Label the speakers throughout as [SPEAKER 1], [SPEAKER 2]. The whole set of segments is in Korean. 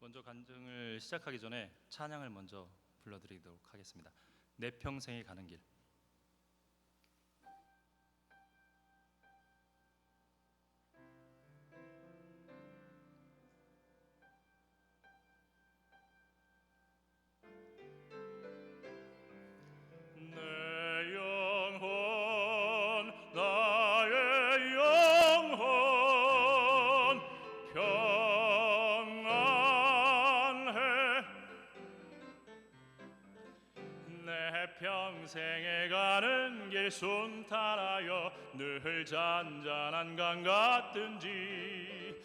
[SPEAKER 1] 먼저 간증을 시작하기 전에 찬양을 먼저 불러드리도록 하겠습니다. 내 평생에 가는 길.
[SPEAKER 2] 내 영혼 나의 영혼 평안해. 내 평생에 가는 길 순탄하여 늘 잔잔한 강 같든지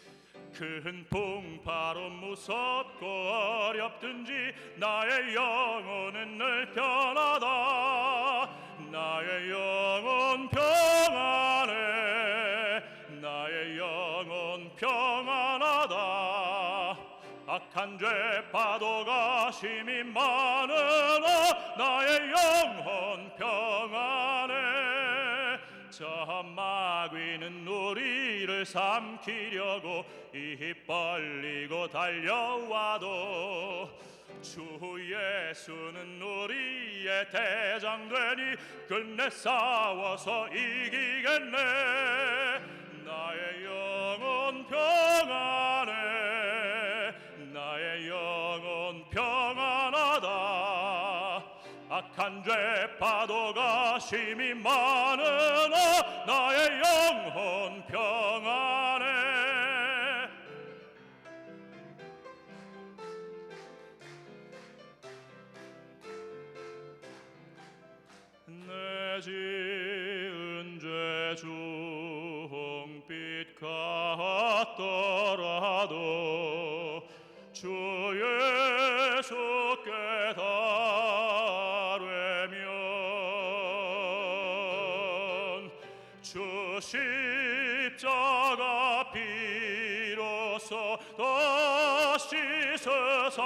[SPEAKER 2] 큰 풍파로 무섭고 어렵든지 나의 영혼은 늘 편하다. 나의 영혼 평안해. 나의 영혼 평안하다. 악한 죄 파도가 심히 많으나 나의 영혼 평안해. 저 마귀는 우리를 삼키려고 입 벌리고 달려와도 주 예수는 우리의 대장 되니 끝내 싸워서 이기겠네. 나의 영혼 평안해. 나의 영혼 평안하다. 악한 죄 파도가 심히 많으나 나의 영혼 평안해. 내 지은 죄 주홍빛 같더라도 주 예수께 달래면 주 십자가 비로소 더 씻으사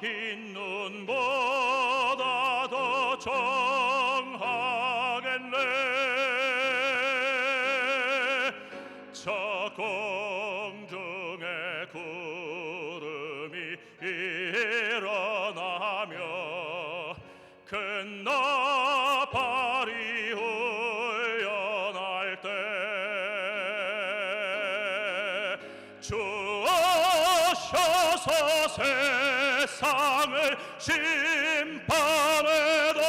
[SPEAKER 2] 흰 눈보다 더 정하겠네. 저 공중의 구름이 일어나며 큰 나팔이 울려날 때 주 오셔서 세상을 심판해도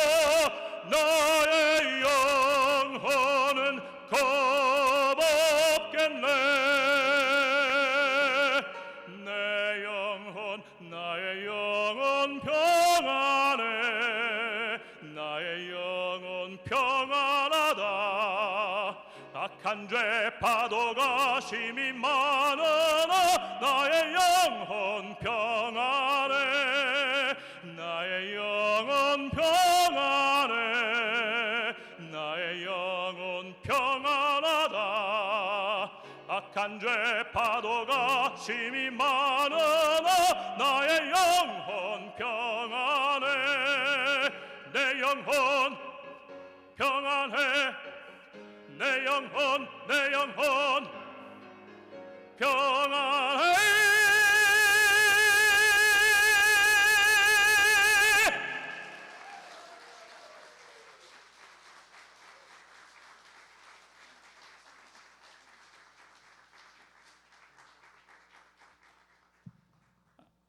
[SPEAKER 2] 나의 영혼은 겁없겠네. 내 영혼 나의 영혼 평안해. 나의 영혼 평안하다. 악한 죄 파도가 심히 많으나 나의 영혼 평안해. 나의 영혼 평안해. 나의 영혼 평안하다. 악한 죄 파도가 심히 많으나 나의 영혼 평안해. 내 영혼 평안해. 내 영혼 평안해.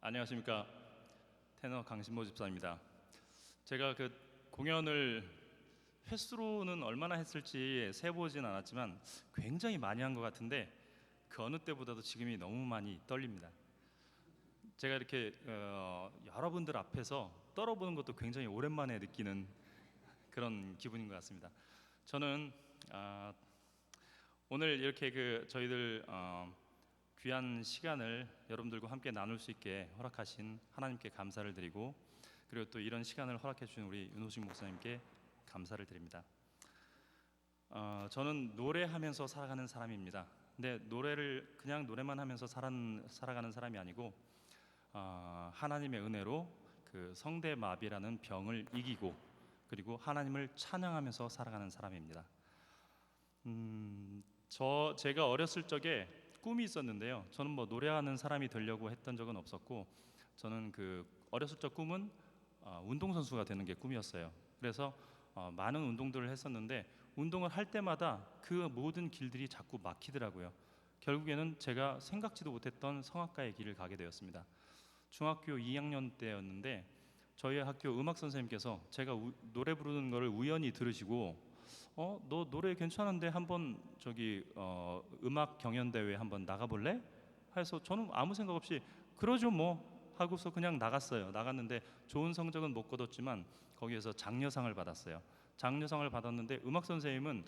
[SPEAKER 1] 안녕하십니까, 테너 강신모 집사입니다. 제가 그 공연을 횟수로는 얼마나 했을지 세보진 않았지만 굉장히 많이 한 것 같은데 그 어느 때보다도 지금이 너무 많이 떨립니다. 제가 이렇게 여러분들 앞에서 떨어보는 것도 굉장히 오랜만에 느끼는 그런 기분인 것 같습니다. 저는 오늘 이렇게 저희들 귀한 시간을 여러분들과 함께 나눌 수 있게 허락하신 하나님께 감사를 드리고, 그리고 또 이런 시간을 허락해 주신 우리 윤호식 목사님께 감사를 드립니다. 저는 노래하면서 살아가는 사람입니다. 근데 노래를 그냥 노래만 하면서 살아가는 사람이 아니고 하나님의 은혜로 그 성대마비라는 병을 이기고 그리고 하나님을 찬양하면서 살아가는 사람입니다. 제가 어렸을 적에 꿈이 있었는데요. 저는 뭐 노래하는 사람이 되려고 했던 적은 없었고, 저는 그 어렸을 적 꿈은 운동선수가 되는 게 꿈이었어요. 그래서 많은 운동들을 했었는데 운동을 할 때마다 그 모든 길들이 자꾸 막히더라고요. 결국에는 제가 생각지도 못했던 성악가의 길을 가게 되었습니다. 중학교 2학년 때였는데 저희 학교 음악 선생님께서 제가 노래 부르는 거를 우연히 들으시고 너 노래 괜찮은데 한번 저기 음악 경연 대회 한번 나가볼래? 해서 저는 아무 생각 없이 그러죠 뭐 하고서 그냥 나갔어요. 나갔는데 좋은 성적은 못 거뒀지만 거기에서 장려상을 받았어요. 장려상을 받았는데 음악 선생님은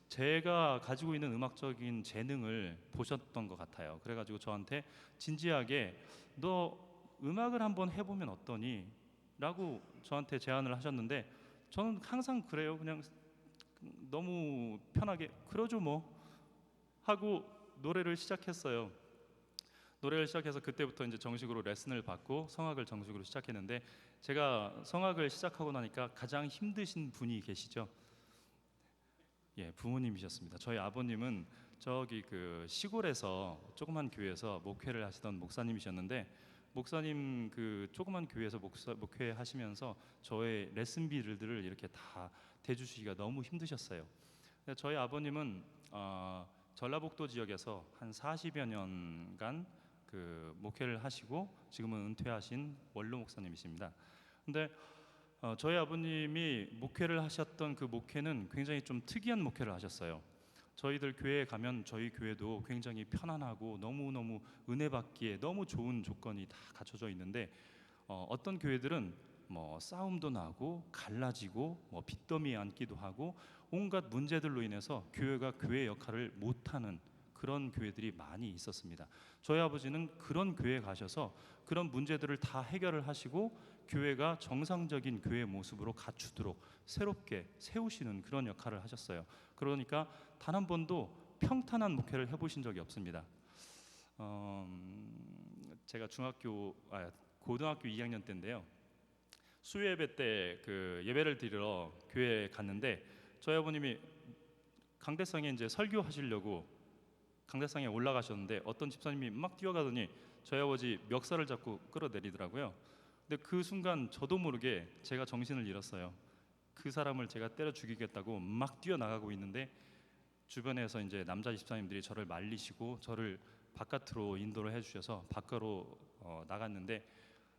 [SPEAKER 1] 제가 가지고 있는 음악적인 재능을 보셨던 것 같아요. 그래가지고 저한테 진지하게 너 음악을 한번 해보면 어떠니? 라고 저한테 제안을 하셨는데 저는 항상 그래요. 그냥 너무 편하게 그러죠 뭐 하고 노래를 시작했어요. 노래를 시작해서 그때부터 이제 정식으로 레슨을 받고 성악을 정식으로 시작했는데 제가 성악을 시작하고 나니까 가장 힘드신 분이 계시죠? 예, 부모님이셨습니다. 저희 아버님은 저기 그 시골에서 조그만 교회에서 목회를 하시던 목사님이셨는데 목사님 그 조그만 교회에서 목회 하시면서 저의 레슨비들을 이렇게 다 대주시기가 너무 힘드셨어요. 저희 아버님은 전라북도 지역에서 한 40여 년간 그 목회를 하시고 지금은 은퇴하신 원로 목사님이십니다. 근데 저희 아버님이 목회를 하셨던 그 목회는 굉장히 좀 특이한 목회를 하셨어요. 저희들 교회에 가면 저희 교회도 굉장히 편안하고 너무너무 은혜 받기에 너무 좋은 조건이 다 갖춰져 있는데 어떤 교회들은 뭐 싸움도 나고 갈라지고 뭐 빚더미에 앉기도 하고 온갖 문제들로 인해서 교회가 교회 역할을 못하는 그런 교회들이 많이 있었습니다. 저희 아버지는 그런 교회에 가셔서 그런 문제들을 다 해결을 하시고 교회가 정상적인 교회 모습으로 갖추도록 새롭게 세우시는 그런 역할을 하셨어요. 그러니까 단 한 번도 평탄한 목회를 해보신 적이 없습니다. 제가 고등학교 2학년 때인데요. 수요예배 때 그 예배를 드리러 교회에 갔는데 저희 아버님이 강대상에 이제 설교하시려고 강대상에 올라가셨는데 어떤 집사님이 막 뛰어가더니 저희 아버지 멱살을 잡고 끌어내리더라고요. 근데 그 순간 저도 모르게 제가 정신을 잃었어요. 그 사람을 제가 때려 죽이겠다고 막 뛰어나가고 있는데 주변에서 이제 남자 집사님들이 저를 말리시고 저를 바깥으로 인도를 해주셔서 밖으로 나갔는데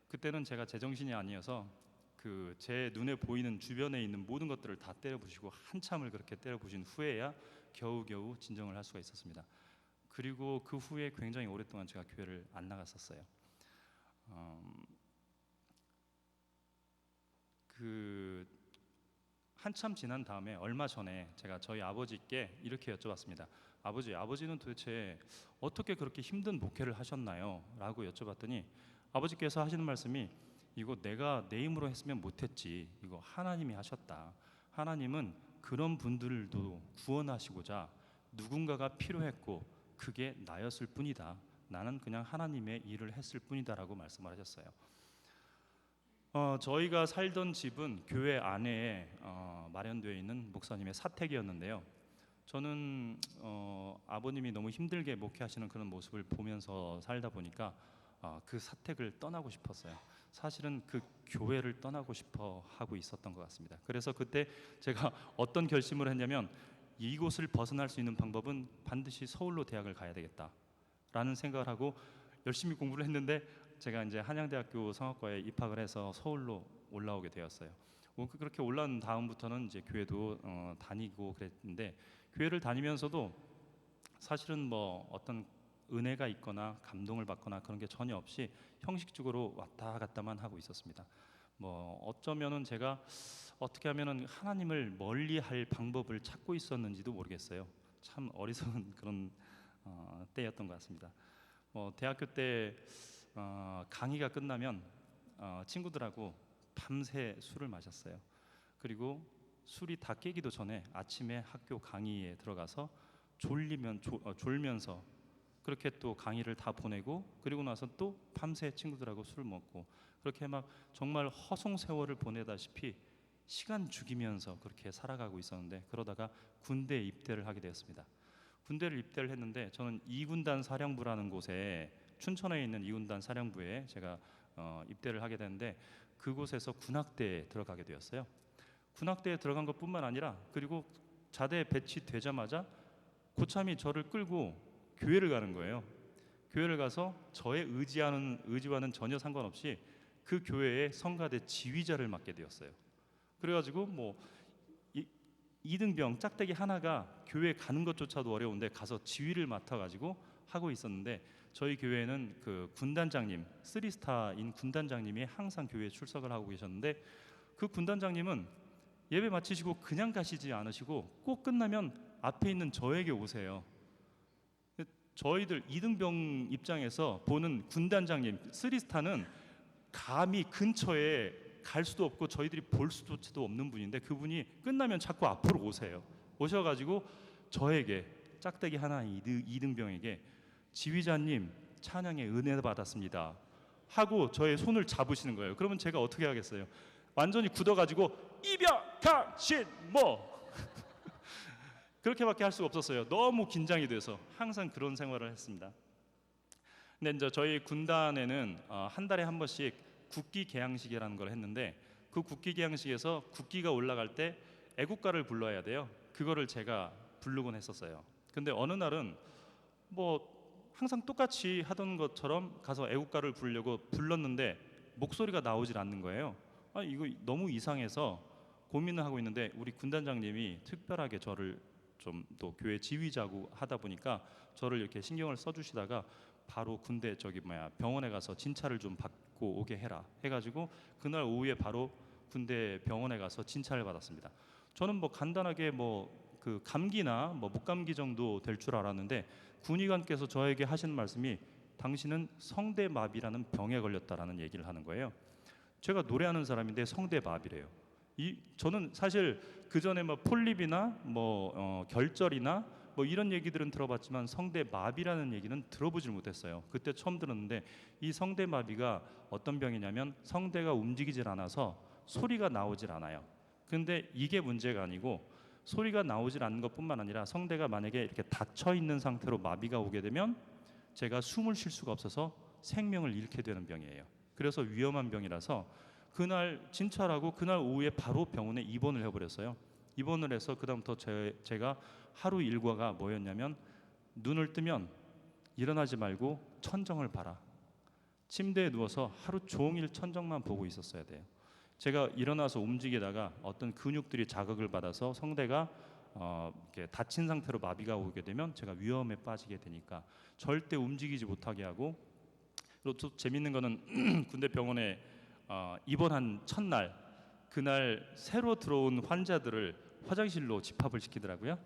[SPEAKER 1] 그때는 제가 제정신이 아니어서 그 제 눈에 보이는 주변에 있는 모든 것들을 다 때려부시고 한참을 그렇게 때려부신 후에야 겨우겨우 진정을 할 수가 있었습니다. 그리고 그 후에 굉장히 오랫동안 제가 교회를 안 나갔었어요. 그 한참 지난 다음에 얼마 전에 제가 저희 아버지께 이렇게 여쭤봤습니다. 아버지는 도대체 어떻게 그렇게 힘든 목회를 하셨나요? 라고 여쭤봤더니 아버지께서 하시는 말씀이 이거 내가 내 힘으로 했으면 못했지. 이거 하나님이 하셨다. 하나님은 그런 분들도 구원하시고자 누군가가 필요했고 그게 나였을 뿐이다. 나는 그냥 하나님의 일을 했을 뿐이다라고 말씀을 하셨어요. 저희가 살던 집은 교회 안에 마련되어 있는 목사님의 사택이었는데요. 저는 아버님이 너무 힘들게 목회하시는 그런 모습을 보면서 살다 보니까 그 사택을 떠나고 싶었어요. 사실은 그 교회를 떠나고 싶어 하고 있었던 것 같습니다. 그래서 그때 제가 어떤 결심을 했냐면 이곳을 벗어날 수 있는 방법은 반드시 서울로 대학을 가야 되겠다라는 생각을 하고 열심히 공부를 했는데 제가 이제 한양대학교 성악과에 입학을 해서 서울로 올라오게 되었어요. 그렇게 올라온 다음부터는 이제 교회도 다니고 그랬는데 교회를 다니면서도 사실은 뭐 어떤 은혜가 있거나 감동을 받거나 그런 게 전혀 없이 형식적으로 왔다 갔다만 하고 있었습니다. 뭐 어쩌면은 제가 어떻게 하면은 하나님을 멀리할 방법을 찾고 있었는지도 모르겠어요. 참 어리석은 그런 때였던 것 같습니다. 대학교 때 강의가 끝나면 친구들하고 밤새 술을 마셨어요. 그리고 술이 다 깨기도 전에 아침에 학교 강의에 들어가서 졸면서 그렇게 또 강의를 다 보내고 그리고 나서 또 밤새 친구들하고 술 먹고 그렇게 막 정말 허송세월을 보내다시피 시간 죽이면서 그렇게 살아가고 있었는데 그러다가 군대 입대를 하게 되었습니다. 군대를 입대를 했는데 저는 2군단 사령부라는 곳에 춘천에 있는 2군단 사령부에 제가 입대를 하게 됐는데 그곳에서 군악대에 들어가게 되었어요. 군악대에 들어간 것뿐만 아니라 그리고 자대에 배치되자마자 고참이 저를 끌고 교회를 가는 거예요. 교회를 가서 저의 의지와는 전혀 상관없이 그 교회의 성가대 지휘자를 맡게 되었어요. 그래가지고 뭐 이등병 짝대기 하나가 교회 가는 것조차도 어려운데 가서 지휘를 맡아가지고 하고 있었는데 저희 교회는 그 군단장님, 3스타인 군단장님이 항상 교회에 출석을 하고 계셨는데 그 군단장님은 예배 마치시고 그냥 가시지 않으시고 꼭 끝나면 앞에 있는 저에게 오세요. 저희들 이등병 입장에서 보는 군단장님, 3스타는 감히 근처에 갈 수도 없고 저희들이 볼 수도 없는 분인데 그분이 끝나면 자꾸 앞으로 오세요. 오셔가지고 저에게 짝대기 하나 이등병에게 지휘자님 찬양의 은혜 받았습니다 하고 저의 손을 잡으시는 거예요. 그러면 제가 어떻게 하겠어요? 완전히 굳어가지고 이병강신 뭐 그렇게밖에 할 수가 없었어요. 너무 긴장이 돼서 항상 그런 생활을 했습니다. 근데 이제 저희 군단에는 한 달에 한 번씩 국기 개항식이라는 걸 했는데 그 국기 개항식에서 국기가 올라갈 때 애국가를 불러야 돼요. 그거를 제가 부르곤 했었어요. 근데 어느 날은 뭐 항상 똑같이 하던 것처럼 가서 애국가를 부르려고 불렀는데 목소리가 나오질 않는 거예요. 이거 너무 이상해서 고민을 하고 있는데 우리 군단장님이 특별하게 저를 좀 또 교회 지휘자고 하다 보니까 저를 이렇게 신경을 써주시다가 바로 군대 병원에 가서 진찰을 좀 받고 오게 해라 해가지고 그날 오후에 바로 군대 병원에 가서 진찰을 받았습니다. 저는 뭐 간단하게 뭐 그 감기나 뭐 목감기 정도 될 줄 알았는데 군의관께서 저에게 하시는 말씀이 당신은 성대마비라는 병에 걸렸다라는 얘기를 하는 거예요. 제가 노래하는 사람인데 성대마비래요. 저는 사실 그 전에 뭐 폴립이나 결절이나 뭐 이런 얘기들은 들어봤지만 성대마비라는 얘기는 들어보질 못했어요. 그때 처음 들었는데 이 성대마비가 어떤 병이냐면 성대가 움직이질 않아서 소리가 나오질 않아요. 근데 이게 문제가 아니고 소리가 나오질 않는 것뿐만 아니라 성대가 만약에 이렇게 닫혀 있는 상태로 마비가 오게 되면 제가 숨을 쉴 수가 없어서 생명을 잃게 되는 병이에요. 그래서 위험한 병이라서 그날 진찰하고 그날 오후에 바로 병원에 입원을 해버렸어요. 입원을 해서 그다음부터 제가 하루 일과가 뭐였냐면 눈을 뜨면 일어나지 말고 천정을 봐라. 침대에 누워서 하루 종일 천정만 보고 있었어야 돼요. 제가 일어나서 움직이다가 어떤 근육들이 자극을 받아서 성대가 이렇게 닫힌 상태로 마비가 오게 되면 제가 위험에 빠지게 되니까 절대 움직이지 못하게 하고 그리고 또 재밌는 거는 군대 병원에 입원한 첫날 그날 새로 들어온 환자들을 화장실로 집합을 시키더라고요.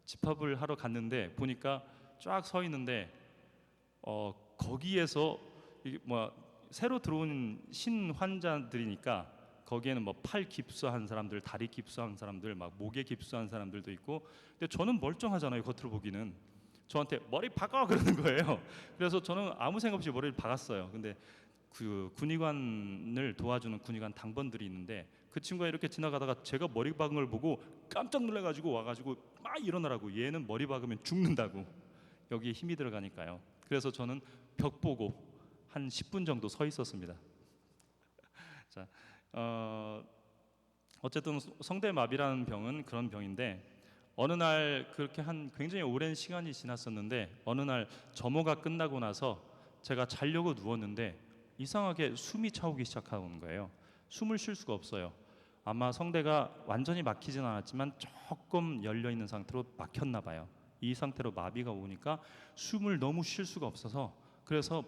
[SPEAKER 1] 집합을 하러 갔는데 보니까 쫙 서 있는데 거기에서 이게 새로 들어온 신 환자들이니까 거기에는 뭐 팔 깁스한 사람들, 다리 깁스한 사람들, 막 목에 깁스한 사람들도 있고 근데 저는 멀쩡하잖아요. 겉으로 보기는 저한테 머리 박아 그러는 거예요. 그래서 저는 아무 생각 없이 머리를 박았어요. 근데 그 군의관을 도와주는 군의관 당번들이 있는데 그 친구가 이렇게 지나가다가 제가 머리 박은 걸 보고 깜짝 놀라가지고 와가지고 막 일어나라고 얘는 머리 박으면 죽는다고 여기에 힘이 들어가니까요. 그래서 저는 벽 보고 한 10분 정도 서 있었습니다. 자, 어쨌든 성대마비라는 병은 그런 병인데 어느 날 그렇게 한 굉장히 오랜 시간이 지났었는데 어느 날 점호가 끝나고 나서 제가 자려고 누웠는데 이상하게 숨이 차오기 시작하는 거예요. 숨을 쉴 수가 없어요. 아마 성대가 완전히 막히진 않았지만 조금 열려 있는 상태로 막혔나 봐요. 이 상태로 마비가 오니까 숨을 너무 쉴 수가 없어서 그래서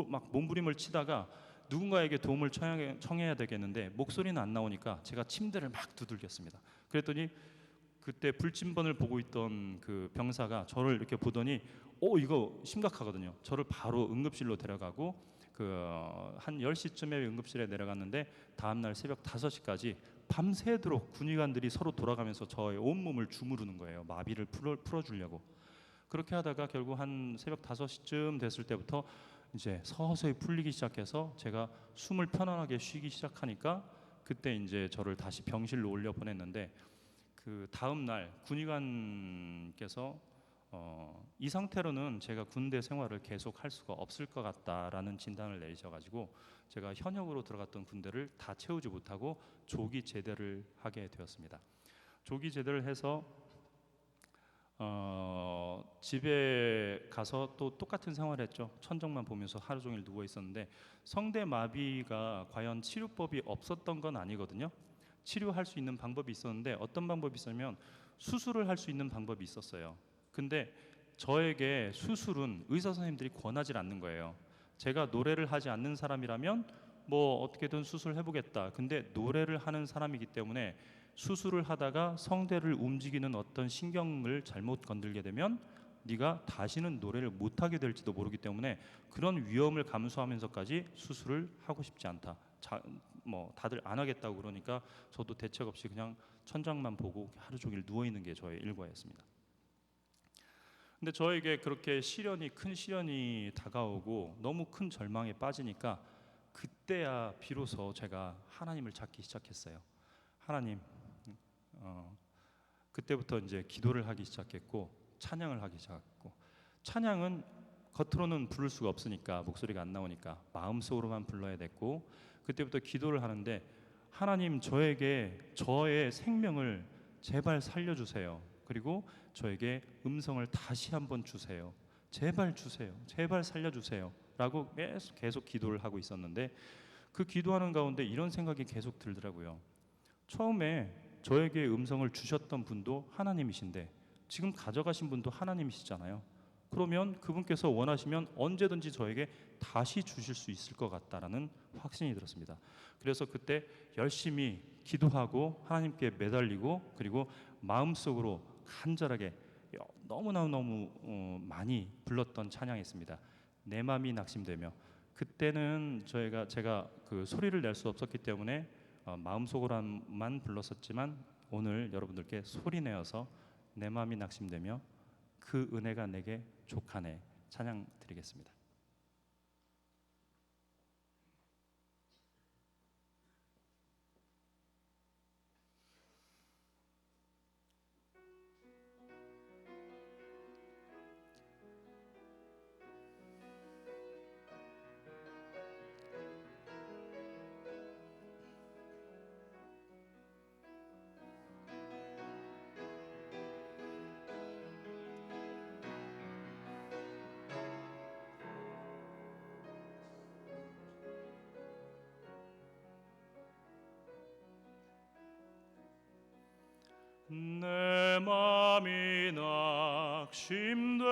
[SPEAKER 1] 막 몸부림을 치다가 누군가에게 도움을 청해야 되겠는데 목소리는 안 나오니까 제가 침대를 막 두들겼습니다. 그랬더니 그때 불침번을 보고 있던 그 병사가 저를 이렇게 보더니 이거 심각하거든요. 저를 바로 응급실로 데려가고 한 10시쯤에 응급실에 내려갔는데 다음날 새벽 5시까지 밤새도록 군의관들이 서로 돌아가면서 저의 온몸을 주무르는 거예요. 마비를 풀어주려고. 그렇게 하다가 결국 한 새벽 5시쯤 됐을 때부터 이제 서서히 풀리기 시작해서 제가 숨을 편안하게 쉬기 시작하니까 그때 이제 저를 다시 병실로 올려 보냈는데 그 다음 날 군의관께서 이 상태로는 제가 군대 생활을 계속 할 수가 없을 것 같다라는 진단을 내리셔가지고 제가 현역으로 들어갔던 군대를 다 채우지 못하고 조기 제대를 하게 되었습니다. 조기 제대를 해서 집에 가서 또 똑같은 생활을 했죠. 천정만 보면서 하루 종일 누워 있었는데 성대 마비가 과연 치료법이 없었던 건 아니거든요. 치료할 수 있는 방법이 있었는데 어떤 방법이 있었냐면 수술을 할 수 있는 방법이 있었어요. 근데 저에게 수술은 의사 선생님들이 권하지 않는 거예요. 제가 노래를 하지 않는 사람이라면 뭐 어떻게든 수술해보겠다. 근데 노래를 하는 사람이기 때문에 수술을 하다가 성대를 움직이는 어떤 신경을 잘못 건들게 되면 네가 다시는 노래를 못하게 될지도 모르기 때문에 그런 위험을 감수하면서까지 수술을 하고 싶지 않다. 뭐 다들 안 하겠다고 그러니까 저도 대책 없이 그냥 천장만 보고 하루 종일 누워 있는 게 저의 일과였습니다. 근데 저에게 그렇게 큰 시련이 다가오고 너무 큰 절망에 빠지니까 그때야 비로소 제가 하나님을 찾기 시작했어요. 하나님, 그때부터 이제 기도를 하기 시작했고 찬양을 하기 시작했고, 찬양은 겉으로는 부를 수가 없으니까 목소리가 안 나오니까 마음속으로만 불러야 됐고, 그때부터 기도를 하는데 하나님 저에게 저의 생명을 제발 살려주세요. 그리고 저에게 음성을 다시 한번 주세요. 제발 주세요. 제발 살려주세요. 라고 계속 기도를 하고 있었는데 그 기도하는 가운데 이런 생각이 계속 들더라고요. 처음에 저에게 음성을 주셨던 분도 하나님이신데 지금 가져가신 분도 하나님이시잖아요. 그러면 그분께서 원하시면 언제든지 저에게 다시 주실 수 있을 것 같다라는 확신이 들었습니다. 그래서 그때 열심히 기도하고 하나님께 매달리고 그리고 마음속으로 간절하게 너무 많이 불렀던 찬양이 있습니다. 내 맘이 낙심되며. 그때는 제가 그 소리를 낼 수 없었기 때문에 마음속으로만 불렀었지만 오늘 여러분들께 소리 내어서 내 맘이 낙심되며 그 은혜가 내게 족하네 찬양 드리겠습니다.
[SPEAKER 2] 내 맘이 낙심되며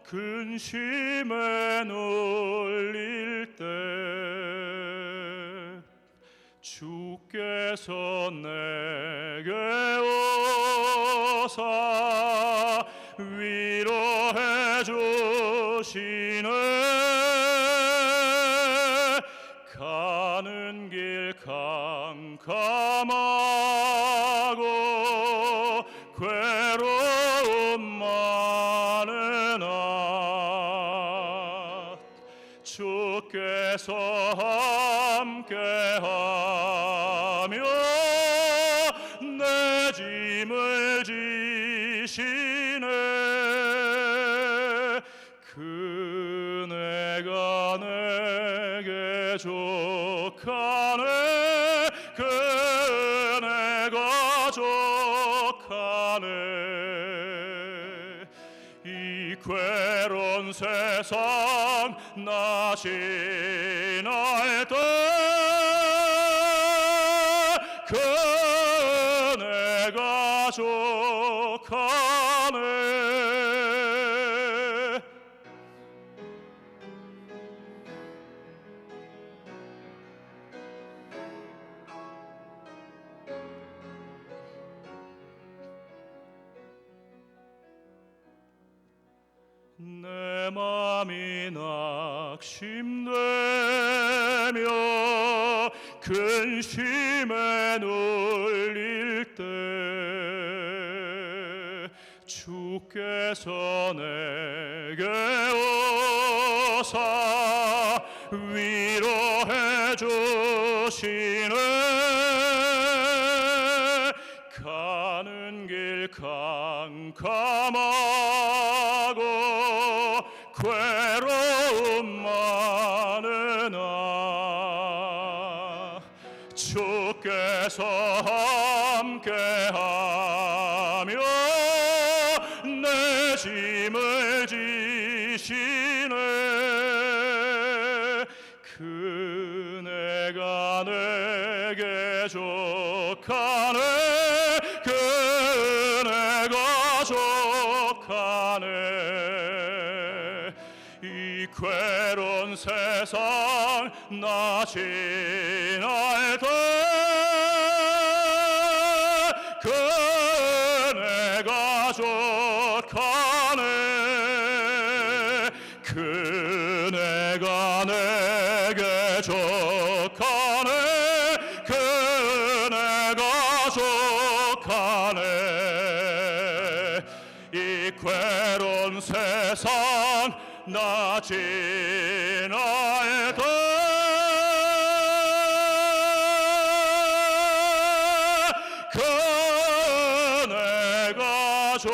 [SPEAKER 2] 근심에 눌릴 때 주께서 내게 오사 위로해 주시네. 가는 길 캄캄하고 괴로움 많은 주께서 함께하며 내 짐을 지시네. 그네가 내게 족하네. 그네가 족하네. 이 괴로운 세상 나 지날 때 그네가 족하네. 내 맘이 낙심되며 근심에 눌릴 때 주께서 내게 오사 위로해 주시네. 가는 길 캄캄하고 괴로움 많으나 주께서 함께하며 내 짐을 지시네. 그네가 내게 족하네. 그네가 족하네. 이 괴로운 세상 나 지날 때 그네가 족하네. 그네가 내게 족하네. 그네가 족하네. 이 괴로운 세상 나 지날 때 그네가 족하네.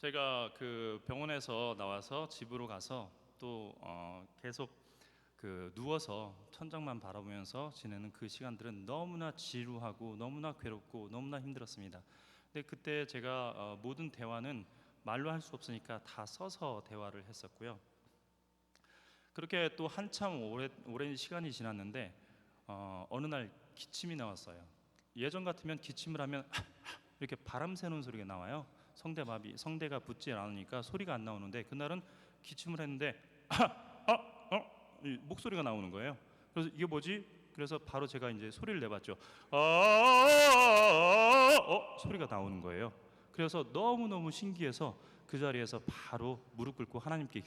[SPEAKER 1] 제가 그 병원에서 나와서 집으로 가서 또 계속 그 누워서 천장만 바라보면서 지내는 그 시간들은 너무나 지루하고 너무나 괴롭고 너무나 힘들었습니다. 근데 그때 제가 모든 대화는 말로 할 수 없으니까 다 써서 대화를 했었고요. 그렇게 또 한참 오랜 시간이 지났는데 어느 날 기침이 나왔어요. 예전 같으면 기침을 하면 이렇게 바람 새는 소리가 나와요. 성대마비, 성대가 붙지 않으니까 소리가 안 나오는데 그날은 기침을 했는데 이 목소리가 나오는 거예요. 그래서 이게 뭐지? 그래서 바로 제가 이제 소리를 내봤죠. 소리가 나오는 거예요. 그래서 너무너무 신기해서 그 자리에서 바로 무릎 꿇고 하나님께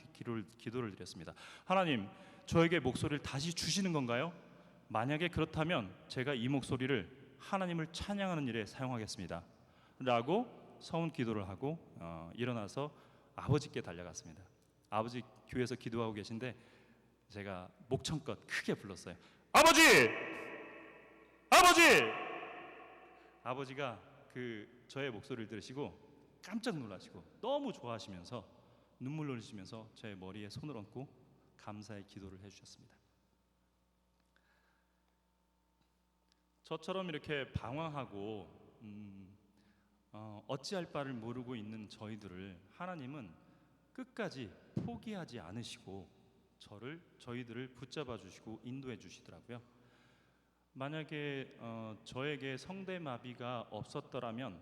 [SPEAKER 1] 기도를 드렸습니다. 하나님, 저에게 목소리를 다시 주시는 건가요? 만약에 그렇다면 제가 이 목소리를 하나님을 찬양하는 일에 사용하겠습니다 라고 서운 기도를 하고 일어나서 아버지께 달려갔습니다. 아버지 교회에서 기도하고 계신데 제가 목청껏 크게 불렀어요. 아버지! 아버지! 아버지가 그 저의 목소리를 들으시고 깜짝 놀라시고 너무 좋아하시면서 눈물 흘리시면서 제 머리에 손을 얹고 감사의 기도를 해주셨습니다. 저처럼 이렇게 방황하고 어찌할 바를 모르고 있는 저희들을 하나님은 끝까지 포기하지 않으시고 저희들을 붙잡아 주시고 인도해 주시더라고요. 만약에 저에게 성대마비가 없었더라면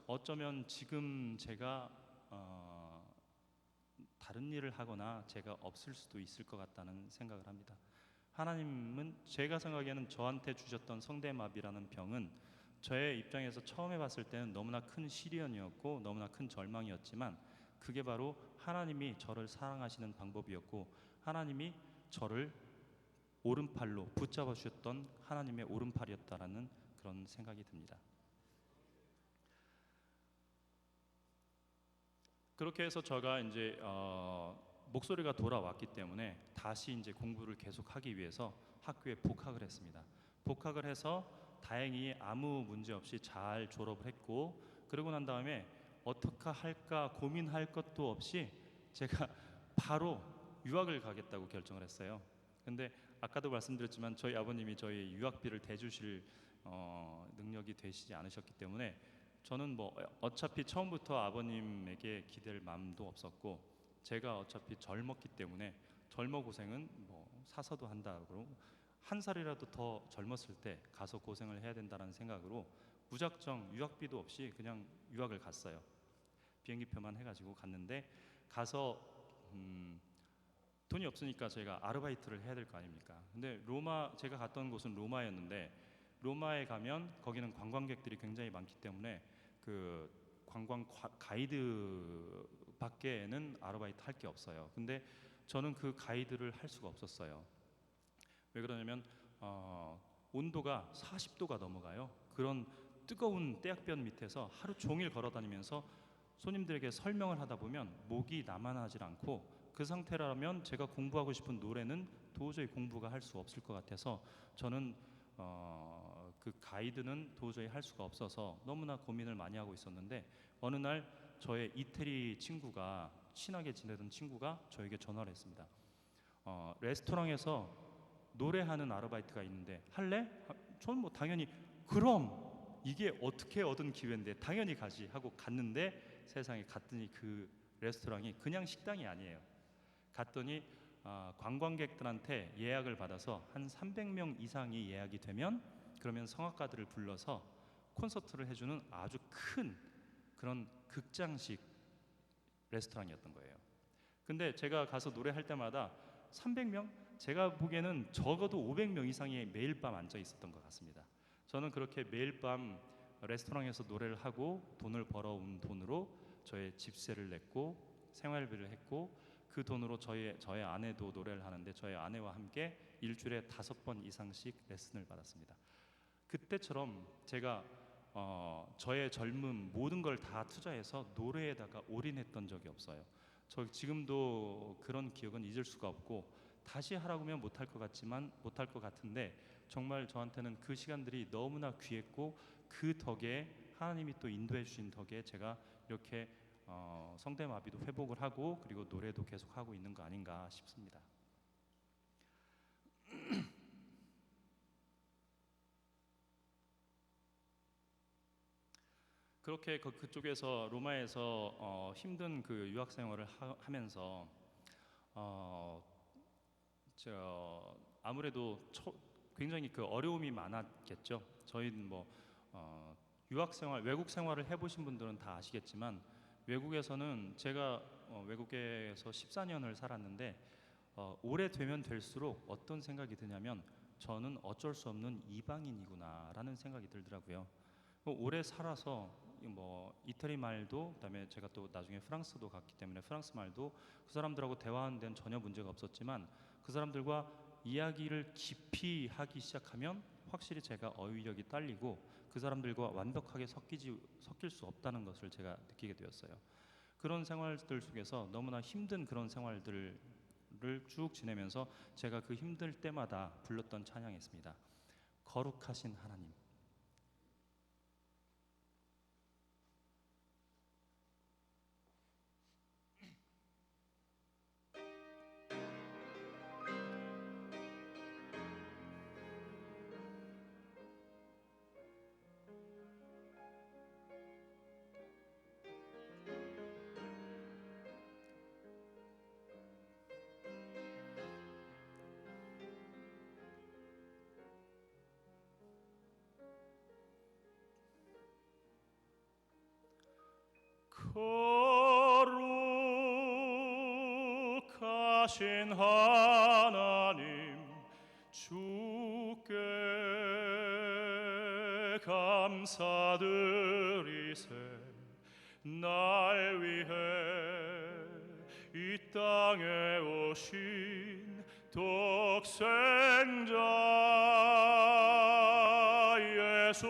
[SPEAKER 1] 어쩌면 지금 제가 다른 일을 하거나 제가 없을 수도 있을 것 같다는 생각을 합니다. 하나님은 제가 생각하기에는 저한테 주셨던 성대마비라는 병은 저의 입장에서 처음에 봤을 때는 너무나 큰 시련이었고 너무나 큰 절망이었지만 그게 바로 하나님이 저를 사랑하시는 방법이었고 하나님이 저를 오른팔로 붙잡아 주셨던 하나님의 오른팔이었다라는 그런 생각이 듭니다. 그렇게 해서 제가 이제 목소리가 돌아왔기 때문에 다시 이제 공부를 계속하기 위해서 학교에 복학을 했습니다. 복학을 해서 다행히 아무 문제 없이 잘 졸업을 했고 그러고 난 다음에 어떻게 할까 고민할 것도 없이 제가 바로 유학을 가겠다고 결정을 했어요. 근데 아까도 말씀드렸지만 저희 아버님이 저희 유학비를 대주실 능력이 되시지 않으셨기 때문에 저는 뭐 어차피 처음부터 아버님에게 기댈 마음도 없었고 제가 어차피 젊었기 때문에 젊어 고생은 뭐 사서도 한다고 한 살이라도 더 젊었을 때 가서 고생을 해야 된다는 생각으로 무작정 유학비도 없이 그냥 유학을 갔어요. 비행기표만 해가지고 갔는데 가서 돈이 없으니까 저희가 아르바이트를 해야 될 거 아닙니까? 근데 제가 갔던 곳은 로마였는데 로마에 가면 거기는 관광객들이 굉장히 많기 때문에 그 관광 가이드 밖에는 아르바이트 할 게 없어요. 근데 저는 그 가이드를 할 수가 없었어요. 왜 그러냐면 온도가 40도가 넘어가요. 그런 뜨거운 떼약변 밑에서 하루 종일 걸어 다니면서 손님들에게 설명을 하다 보면 목이 남아나질 않고, 그 상태라면 제가 공부하고 싶은 노래는 도저히 공부가 할 수 없을 것 같아서 저는 그 가이드는 도저히 할 수가 없어서 너무나 고민을 많이 하고 있었는데, 어느 날 저의 이태리 친구가, 친하게 지내던 친구가 저에게 전화를 했습니다. 레스토랑에서 노래하는 아르바이트가 있는데 할래? 저는 뭐 당연히 그럼, 이게 어떻게 얻은 기회인데 당연히 가지 하고 갔는데, 세상에 갔더니 그 레스토랑이 그냥 식당이 아니에요. 갔더니 관광객들한테 예약을 받아서 한 300명 이상이 예약이 되면, 그러면 성악가들을 불러서 콘서트를 해주는 아주 큰 그런 극장식 레스토랑이었던 거예요. 근데 제가 가서 노래할 때마다 300명? 제가 보기에는 적어도 500명 이상이 매일 밤 앉아 있었던 것 같습니다. 저는 그렇게 매일 밤 레스토랑에서 노래를 하고 돈을 벌어온 돈으로 저의 집세를 냈고 생활비를 했고, 그 돈으로 저의 아내도 노래를 하는데 저의 아내와 함께 일주일에 5번 이상씩 레슨을 받았습니다. 그때처럼 제가 저의 젊음 모든 걸 다 투자해서 노래에다가 올인했던 적이 없어요. 저 지금도 그런 기억은 잊을 수가 없고, 다시 하라고 하면 못할 것 같지만 못할 것 같은데, 정말 저한테는 그 시간들이 너무나 귀했고, 그 덕에 하나님이 또 인도해 주신 덕에 제가 이렇게 성대마비도 회복을 하고, 그리고 노래도 계속 하고 있는 거 아닌가 싶습니다. 그렇게 그쪽에서 로마에서 힘든 그 유학 생활을 하면서 아무래도 굉장히 그 어려움이 많았겠죠. 저희는 뭐 유학 생활, 외국 생활을 해보신 분들은 다 아시겠지만, 외국에서는 제가 외국에서 14년을 살았는데 오래되면 될수록 어떤 생각이 드냐면, 저는 어쩔 수 없는 이방인이구나라는 생각이 들더라고요. 오래 살아서 뭐 이태리 말도, 그다음에 제가 또 나중에 프랑스도 갔기 때문에 프랑스 말도 그 사람들하고 대화하는 데는 전혀 문제가 없었지만, 그 사람들과 이야기를 깊이 하기 시작하면 확실히 제가 어휘력이 딸리고 그 사람들과 완벽하게 섞일 수 없다는 것을 제가 느끼게 되었어요. 그런 생활들 속에서 너무나 힘든 그런 생활들을 쭉 지내면서 제가 그 힘들 때마다 불렀던 찬양이 있습니다. 거룩하신 하나님.
[SPEAKER 2] 거룩하신 하나님, 주께 감사드리세. 날 위해 이 땅에 오신 독생자 예수,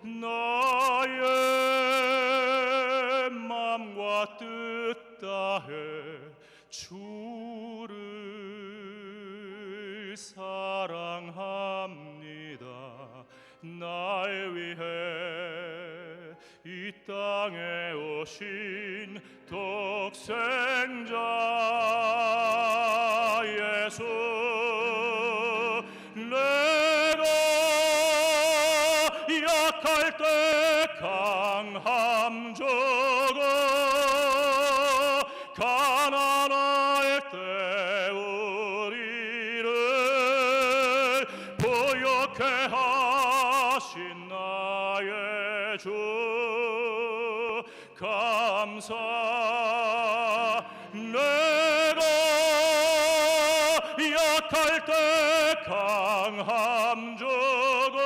[SPEAKER 2] 나의 맘과 뜻 다해 주를 사랑합니다. 날 위해 이 땅에 오신 독생자 예수, 내가 약할 때 강함 적어, 가난할 때 우리를 보역해 하신 나의 주, 감사. 내가 약할 때 강함 적어,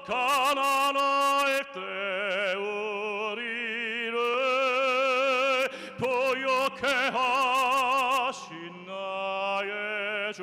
[SPEAKER 2] 가난할 때 우리를 보역해 하신 나의 주,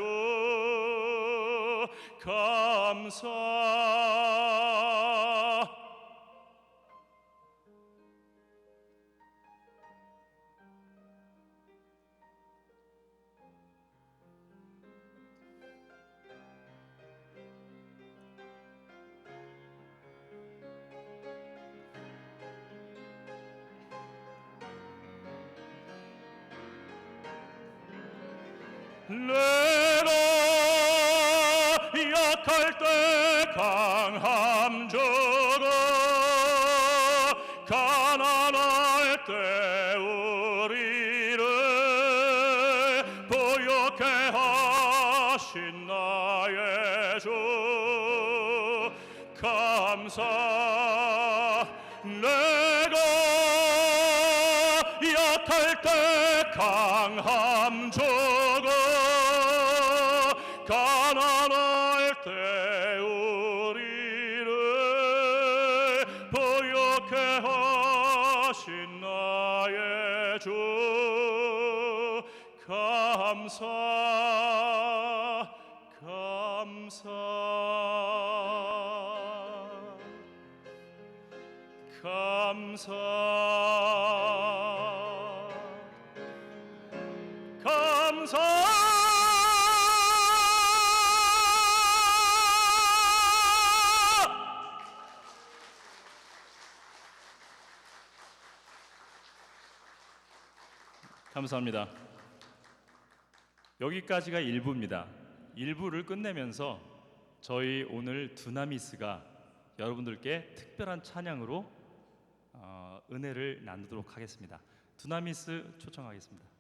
[SPEAKER 2] 내가 약할 때 강함 주고 가난할 때 우리를 보육해 하신 나의 주 감사. 내가 약할 때 강함 주고 가난할 때 우리를 보육해 하신 나의 주 감사 감사 감사 감사.
[SPEAKER 1] 감사합니다. 여기까지가 1부입니다. 1부를 끝내면서 저희 오늘 두나미스가 여러분들께 특별한 찬양으로 은혜를 나누도록 하겠습니다. 두나미스 초청하겠습니다.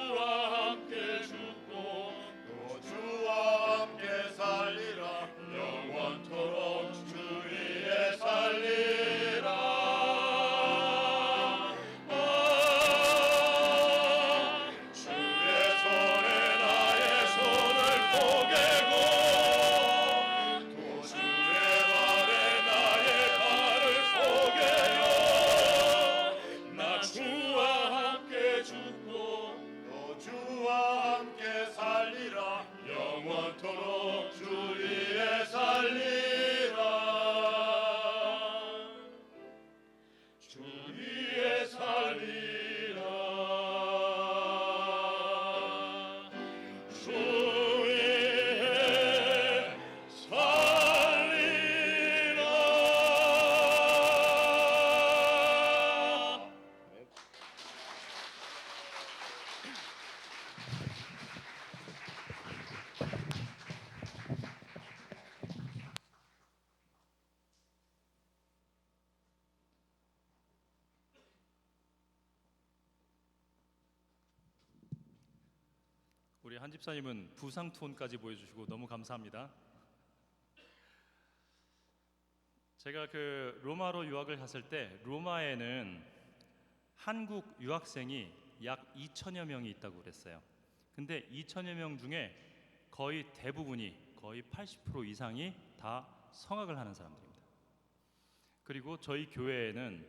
[SPEAKER 2] 주와 함께 죽고
[SPEAKER 3] 또 주와 함께 살리라 영원토록 주 위에 살리라 주의 손에 나의 손을 포개고 또 주의 발에 나의 발을 포개요 나 주와 함께 죽고 또 주와 함께 살리라 영원토록 주 위에 살리라 주 위에 살리라 주 위에 살리라
[SPEAKER 1] 우리 한 집사님은 부상 톤까지 보여주시고 너무 감사합니다. 제가 그 로마로 유학을 갔을 때 로마에는 한국 유학생이 약 2천여 명이 있다고 그랬어요. 근데 2천여 명 중에 거의 대부분이 거의 80% 이상이 다 성악을 하는 사람들입니다. 그리고 저희 교회에는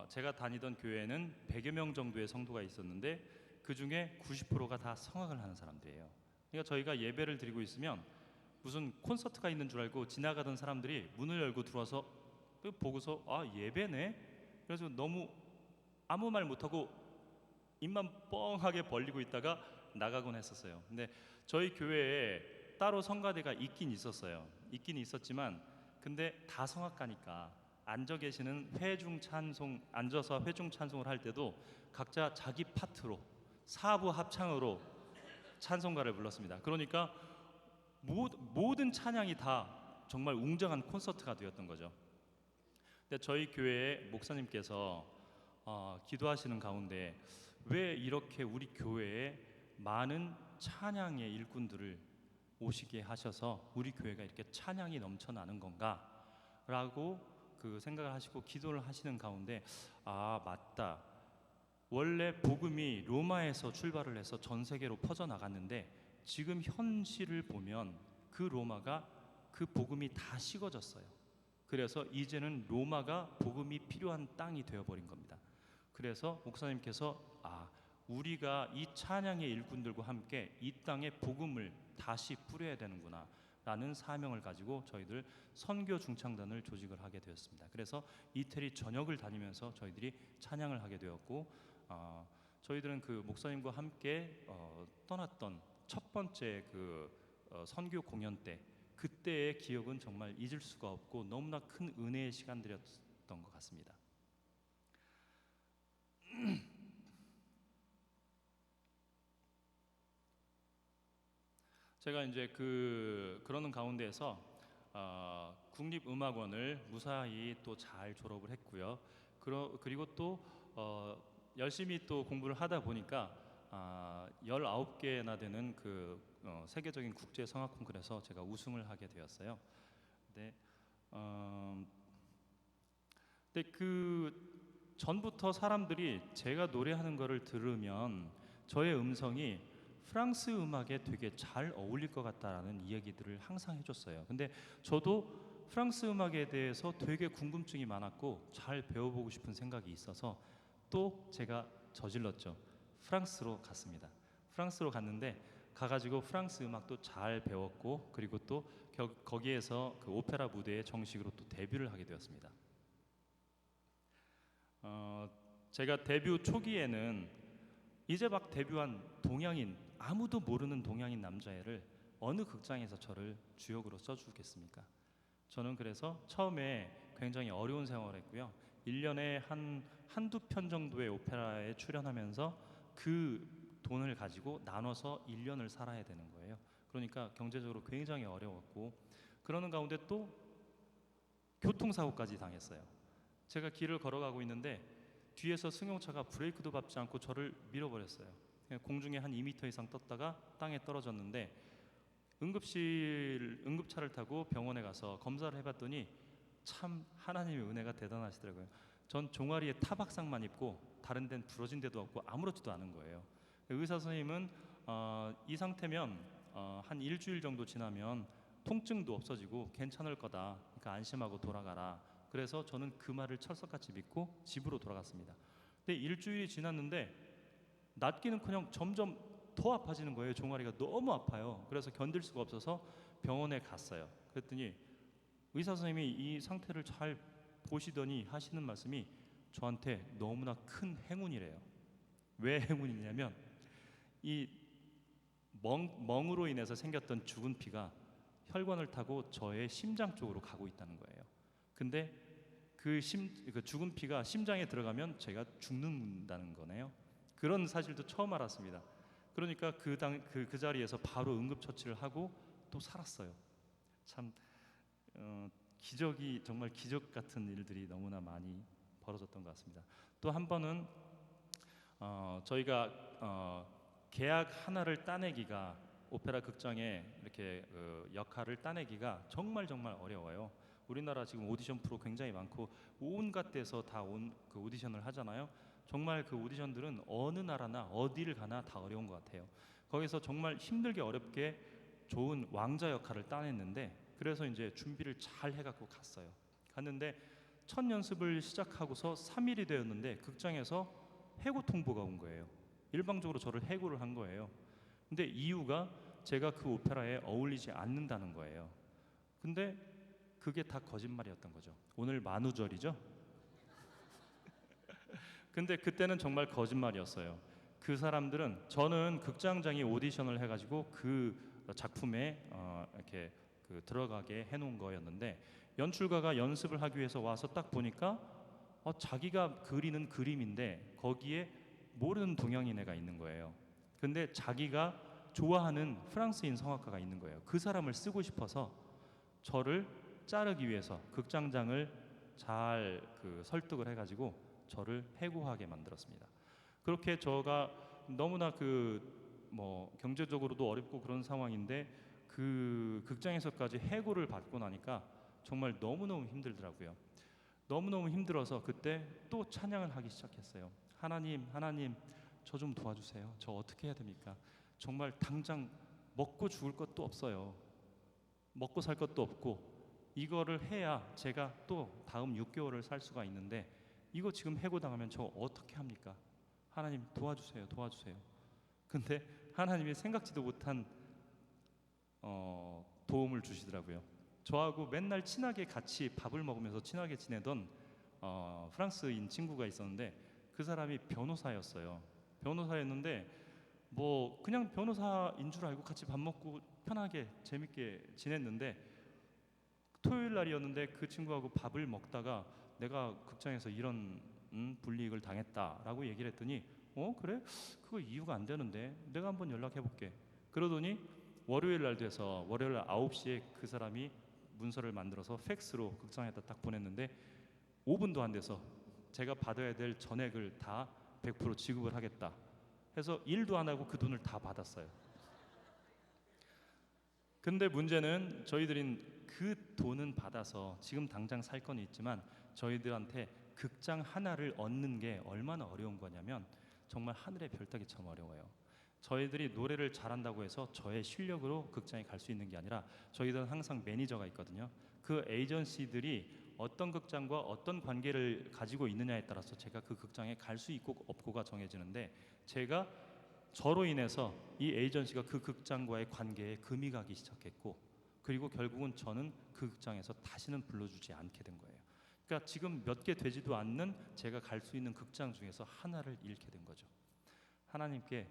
[SPEAKER 1] 제가 다니던 교회에는 100여 명 정도의 성도가 있었는데 그 중에 90%가 다 성악을 하는 사람들이에요. 그러니까 저희가 예배를 드리고 있으면 무슨 콘서트가 있는 줄 알고 지나가던 사람들이 문을 열고 들어와서 보고서 아 예배네? 그래서 너무 아무 말 못하고 입만 뻥하게 벌리고 있다가 나가곤 했었어요. 근데 저희 교회에 따로 성가대가 있긴 있었어요. 있긴 있었지만 근데 다 성악가니까 앉아 계시는 회중 찬송 앉아서 회중 찬송을 할 때도 각자 자기 파트로 사부 합창으로 찬송가를 불렀습니다. 그러니까 모든 찬양이 다 정말 웅장한 콘서트가 되었던 거죠. 근데 저희 교회의 목사님께서 기도하시는 가운데 왜 이렇게 우리 교회에 많은 찬양의 일꾼들을 오시게 하셔서 우리 교회가 이렇게 찬양이 넘쳐나는 건가라고 그 생각을 하시고 기도를 하시는 가운데 아 맞다. 원래 복음이 로마에서 출발을 해서 전 세계로 퍼져 나갔는데 지금 현실을 보면 그 로마가 그 복음이 다 식어졌어요. 그래서 이제는 로마가 복음이 필요한 땅이 되어버린 겁니다. 그래서 목사님께서 우리가 이 찬양의 일꾼들과 함께 이 땅에 복음을 다시 뿌려야 되는구나 라는 사명을 가지고 저희들 선교 중창단을 조직을 하게 되었습니다. 그래서 이태리 전역을 다니면서 저희들이 찬양을 하게 되었고 저희들은 그 목사님과 함께 떠났던 첫 번째 그 선교 공연 때 그때의 기억은 정말 잊을 수가 없고 너무나 큰 은혜의 시간들이었던 것 같습니다. 제가 이제 그러는 가운데에서 국립음악원을 무사히 또 잘 졸업을 했고요. 그리고 또 열심히 또 공부를 하다 보니까 19개나 되는 그 세계적인 국제 성악 콩쿠르에서 제가 우승을 하게 되었어요. 근데 그 전부터 사람들이 제가 노래하는 거를 들으면 저의 음성이 프랑스 음악에 되게 잘 어울릴 것 같다라는 이야기들을 항상 해줬어요. 근데 저도 프랑스 음악에 대해서 되게 궁금증이 많았고 잘 배워보고 싶은 생각이 있어서 또 제가 저질렀죠. 프랑스로 갔습니다. 프랑스로 갔는데 가가지고 프랑스 음악도 잘 배웠고 그리고 또 거기에서 그 오페라 무대에 정식으로 또 데뷔를 하게 되었습니다. 제가 데뷔 초기에는 이제 막 데뷔한 동양인 아무도 모르는 동양인 남자애를 어느 극장에서 저를 주역으로 써주겠습니까? 저는 그래서 처음에 굉장히 어려운 생활을 했고요. 1년에 한두 편 정도의 오페라에 출연하면서 그 돈을 가지고 나눠서 1년을 살아야 되는 거예요. 그러니까 경제적으로 굉장히 어려웠고 그러는 가운데 또 교통사고까지 당했어요. 제가 길을 걸어가고 있는데 뒤에서 승용차가 브레이크도 밟지 않고 저를 밀어버렸어요. 그냥 공중에 한 2m 이상 떴다가 땅에 떨어졌는데 응급차를 타고 병원에 가서 검사를 해봤더니 참 하나님의 은혜가 대단하시더라고요. 전 종아리에 타박상만 입고 다른 데는 부러진 데도 없고 아무렇지도 않은 거예요. 의사 선생님은 이 상태면 한 일주일 정도 지나면 통증도 없어지고 괜찮을 거다. 그러니까 안심하고 돌아가라. 그래서 저는 그 말을 철석같이 믿고 집으로 돌아갔습니다. 근데 일주일이 지났는데 낫기는커녕 점점 더 아파지는 거예요. 종아리가 너무 아파요. 그래서 견딜 수가 없어서 병원에 갔어요. 그랬더니 의사 선생님이 이 상태를 잘 보시더니 하시는 말씀이 저한테 너무나 큰 행운이래요. 왜 행운이냐면 이 멍으로 인해서 생겼던 죽은 피가 혈관을 타고 저의 심장 쪽으로 가고 있다는 거예요. 근데 그 죽은 피가 심장에 들어가면 제가 죽는다는 거네요. 그런 사실도 처음 알았습니다. 그러니까 그 자리에서 바로 응급처치를 하고 또 살았어요. 참 기적이 정말 기적 같은 일들이 너무나 많이 벌어졌던 것 같습니다. 또 한 번은 저희가 계약 하나를 따내기가 오페라 극장에 이렇게 역할을 따내기가 정말 어려워요. 우리나라 지금 오디션 프로 굉장히 많고 온갖 데서 다 그 오디션을 하잖아요. 정말 그 오디션들은 어느 나라나 어디를 가나 다 어려운 것 같아요. 거기서 정말 힘들게 어렵게 좋은 왕자 역할을 따냈는데 그래서 이제 준비를 잘 해갖고 갔는데 첫 연습을 시작하고서 3일이 되었는데 극장에서 해고 통보가 온 거예요. 일방적으로 저를 해고를 한 거예요. 근데 이유가 제가 그 오페라에 어울리지 않는다는 거예요. 근데 그게 다 거짓말이었던 거죠. 오늘 만우절이죠? 근데 그때는 정말 거짓말이었어요. 그 사람들은 저는 극장장이 오디션을 해가지고 그 작품에 이렇게 들어가게 해놓은 거였는데 연출가가 연습을 하기 위해서 와서 딱 보니까 자기가 그리는 그림인데 거기에 모르는 동양인 애가 있는 거예요. 근데 자기가 좋아하는 프랑스인 성악가가 있는 거예요. 그 사람을 쓰고 싶어서 저를 자르기 위해서 극장장을 잘 설득을 해가지고 저를 해고하게 만들었습니다. 그렇게 저가 너무나 경제적으로도 어렵고 그런 상황인데 그 극장에서까지 해고를 받고 나니까 정말 너무너무 힘들더라고요. 너무너무 힘들어서 그때 또 찬양을 하기 시작했어요. 하나님, 저 좀 도와주세요. 저 어떻게 해야 됩니까? 정말 당장 먹고 죽을 것도 없어요. 먹고 살 것도 없고 이거를 해야 제가 또 다음 6개월을 살 수가 있는데 이거 지금 해고당하면 저 어떻게 합니까? 하나님 도와주세요. 근데 하나님이 생각지도 못한 도움을 주시더라고요. 저하고 맨날 친하게 같이 밥을 먹으면서 친하게 지내던 프랑스인 친구가 있었는데 그 사람이 변호사였어요. 변호사였는데 그냥 변호사인 줄 알고 같이 밥 먹고 편하게 재밌게 지냈는데 토요일 날이었는데 그 친구하고 밥을 먹다가 내가 극장에서 이런 불이익을 당했다라고 얘기를 했더니 그래? 그거 이유가 안 되는데 내가 한번 연락해 볼게. 그러더니 월요일 날 돼서 월요일 9시에 그 사람이 문서를 만들어서 팩스로 극장에다 딱 보냈는데 5분도 안 돼서 제가 받아야 될 전액을 다 100% 지급을 하겠다 해서 일도 안 하고 그 돈을 다 받았어요. 근데 문제는 저희들은 그 돈은 받아서 지금 당장 살 건 있지만 저희들한테 극장 하나를 얻는 게 얼마나 어려운 거냐면 정말 하늘의 별 따기처럼 어려워요. 저희들이 노래를 잘한다고 해서 저의 실력으로 극장에 갈 수 있는 게 아니라 저희들은 항상 매니저가 있거든요. 그 에이전시들이 어떤 극장과 어떤 관계를 가지고 있느냐에 따라서 제가 그 극장에 갈 수 있고 없고가 정해지는데 제가 저로 인해서 이 에이전시가 그 극장과의 관계에 금이 가기 시작했고 그리고 결국은 저는 그 극장에서 다시는 불러주지 않게 된 거예요. 그러니까 지금 몇 개 되지도 않는 제가 갈 수 있는 극장 중에서 하나를 잃게 된 거죠. 하나님께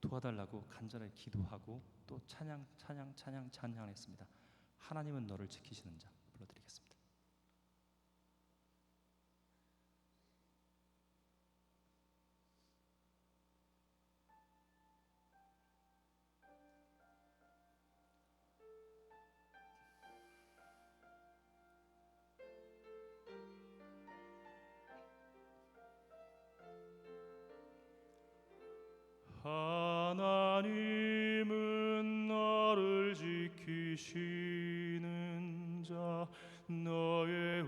[SPEAKER 1] 도와달라고 간절히 기도하고 또 찬양했습니다. 하나님은 너를 지키시는 자 불러드리겠습니다. 하나님은 너를 지키시는 자, 너의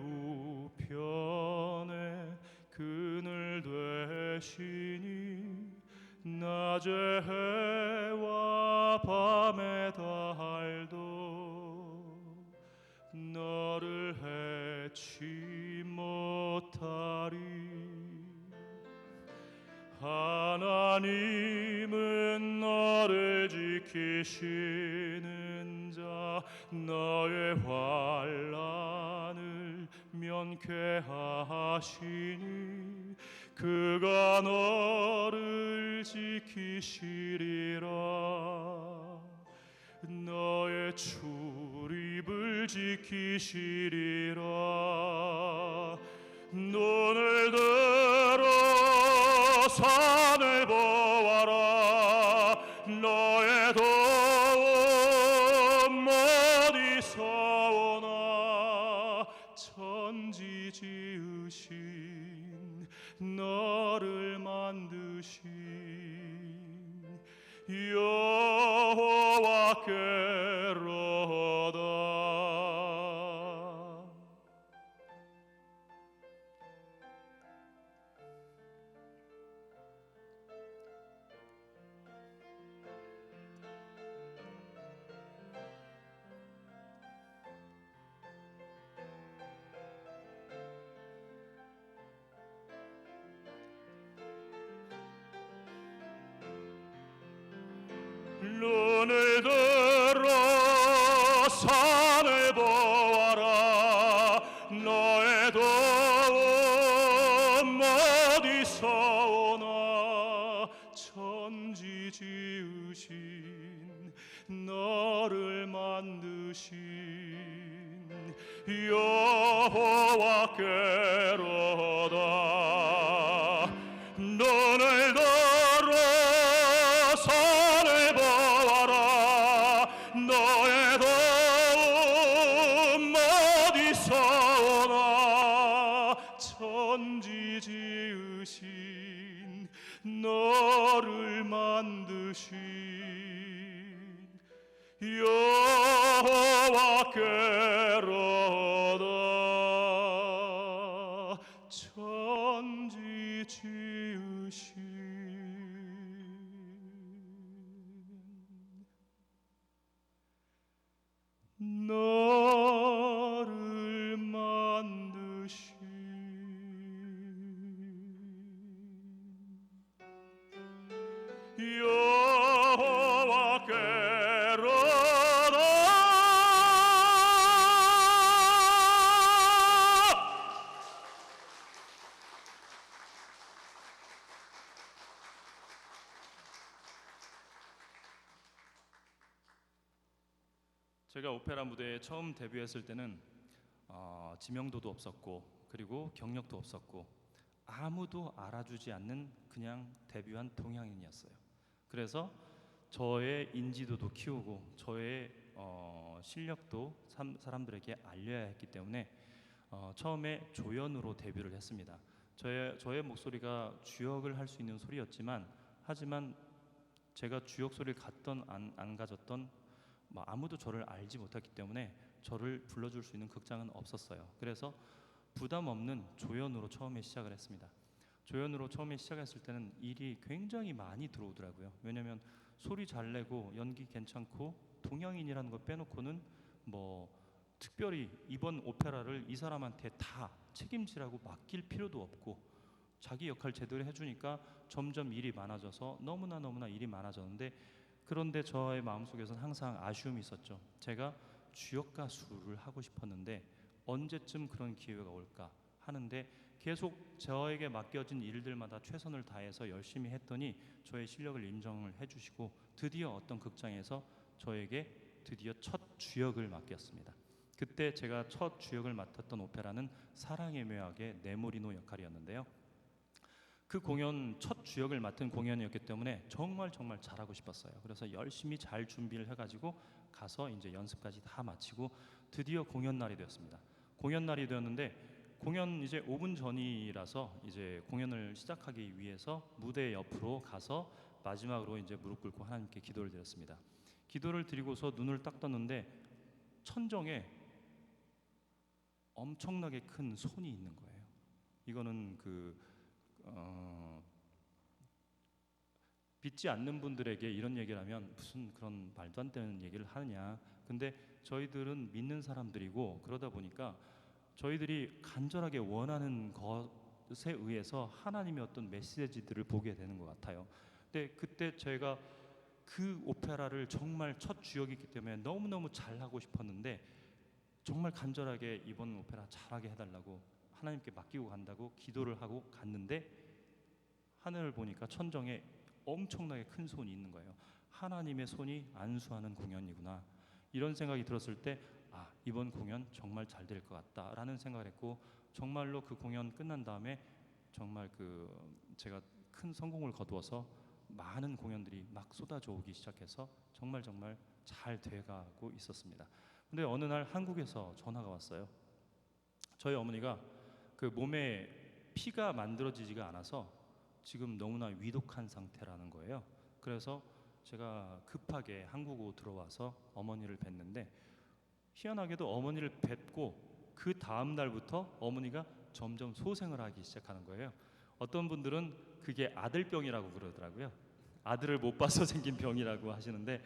[SPEAKER 1] 우편에 그늘 되시니 낮의 해와 밤의 달도 너를 해치 못하리. 하나님은 너를 지키시는 자, 너의 환난을 면케하시니 그가 너를 지키시리라. 너의 출입을 지키시리라. 눈을 들어 산을 보아라. 너의 도움 어디서 오나. 천지 지으신 너를 만드신 여호와께로다. 눈을 들어 산을 보아라. 너의 도움 어디서 오나. 천지 지으신 너를 만드신 여호와께로다. 눈을 들어 산을 보아라. 너의 도움 어디서 오나. 천지 지으신 너를 만드신 여호와께로다. 천지 지으신 너를 만드신 여호와께로다. 제가 오페라 무대에 처음 데뷔했을 때는 지명도도 없었고 그리고 경력도 없었고 아무도 알아주지 않는 그냥 데뷔한 동양인이었어요. 그래서 저의 인지도도 키우고 저의 실력도 사람들에게 알려야 했기 때문에 처음에 조연으로 데뷔를 했습니다. 저의 목소리가 주역을 할 수 있는 소리였지만 하지만 제가 주역 소리를 갖던 안 가졌던 아무도 저를 알지 못했기 때문에 저를 불러줄 수 있는 극장은 없었어요. 그래서 부담 없는 조연으로 처음에 시작을 했습니다. 조연으로 처음에 시작했을 때는 일이 굉장히 많이 들어오더라고요. 왜냐하면 소리 잘 내고 연기 괜찮고 동양인이라는 거 빼놓고는 특별히 이번 오페라를 이 사람한테 다 책임지라고 맡길 필요도 없고 자기 역할 제대로 해주니까 점점 일이 많아져서 너무나 일이 많아졌는데, 그런데 저의 마음속에서는 항상 아쉬움이 있었죠. 제가 주역 가수를 하고 싶었는데 언제쯤 그런 기회가 올까 하는데 계속 저에게 맡겨진 일들마다 최선을 다해서 열심히 했더니 저의 실력을 인정을 해주시고 드디어 어떤 극장에서 저에게 드디어 첫 주역을 맡겼습니다. 그때 제가 첫 주역을 맡았던 오페라는 사랑의 묘약의 네모리노 역할이었는데요. 그 공연 첫 주역을 맡은 공연이었기 때문에 정말 잘하고 싶었어요. 그래서 열심히 잘 준비를 해가지고 가서 이제 연습까지 다 마치고 드디어 공연 날이 되었습니다. 공연 날이 되었는데 공연 이제 5분 전이라서 이제 공연을 시작하기 위해서 무대 옆으로 가서 마지막으로 이제 무릎 꿇고 하나님께 기도를 드렸습니다. 기도를 드리고서 눈을 딱 떴는데 천정에 엄청나게 큰 손이 있는 거예요. 이거는 믿지 않는 분들에게 이런 얘기를 하면 무슨 그런 말도 안 되는 얘기를 하느냐. 근데 저희들은 믿는 사람들이고 그러다 보니까 저희들이 간절하게 원하는 것에 의해서 하나님의 어떤 메시지들을 보게 되는 것 같아요. 근데 그때 제가 그 오페라를 정말 첫 주역이기 때문에 너무너무 잘하고 싶었는데 정말 간절하게 이번 오페라 잘하게 해달라고 하나님께 맡기고 간다고 기도를 하고 갔는데 하늘을 보니까 천정에 엄청나게 큰 손이 있는 거예요. 하나님의 손이 안수하는 공연이구나. 이런 생각이 들었을 때 이번 공연 정말 잘 될 것 같다라는 생각을 했고 정말로 그 공연 끝난 다음에 정말 제가 큰 성공을 거두어서 많은 공연들이 막 쏟아져 오기 시작해서 정말 잘 돼가고 있었습니다. 근데 어느 날 한국에서 전화가 왔어요. 저희 어머니가 그 몸에 피가 만들어지지가 않아서 지금 너무나 위독한 상태라는 거예요. 그래서 제가 급하게 한국으로 들어와서 어머니를 뵀는데 희한하게도 어머니를 뵙고 그 다음 날부터 어머니가 점점 소생을 하기 시작하는 거예요. 어떤 분들은 그게 아들병이라고 그러더라고요. 아들을 못 봐서 생긴 병이라고 하시는데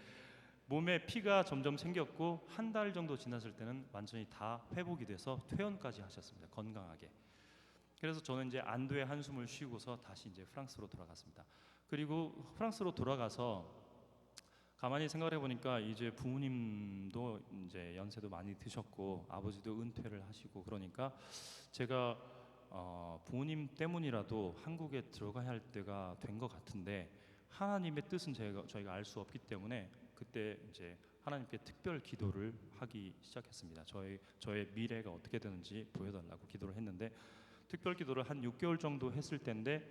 [SPEAKER 1] 몸에 피가 점점 생겼고 한 달 정도 지났을 때는 완전히 다 회복이 돼서 퇴원까지 하셨습니다. 건강하게. 그래서 저는 이제 안도의 한숨을 쉬고서 다시 이제 프랑스로 돌아갔습니다. 그리고 프랑스로 돌아가서 가만히 생각해 보니까 이제 부모님도 이제 연세도 많이 드셨고 아버지도 은퇴를 하시고 그러니까 제가 부모님 때문이라도 한국에 들어가야 할 때가 된 것 같은데 하나님의 뜻은 저희가 알 수 없기 때문에 그때 이제 하나님께 특별 기도를 하기 시작했습니다. 저의 미래가 어떻게 되는지 보여달라고 기도를 했는데 특별 기도를 한 6개월 정도 했을 때인데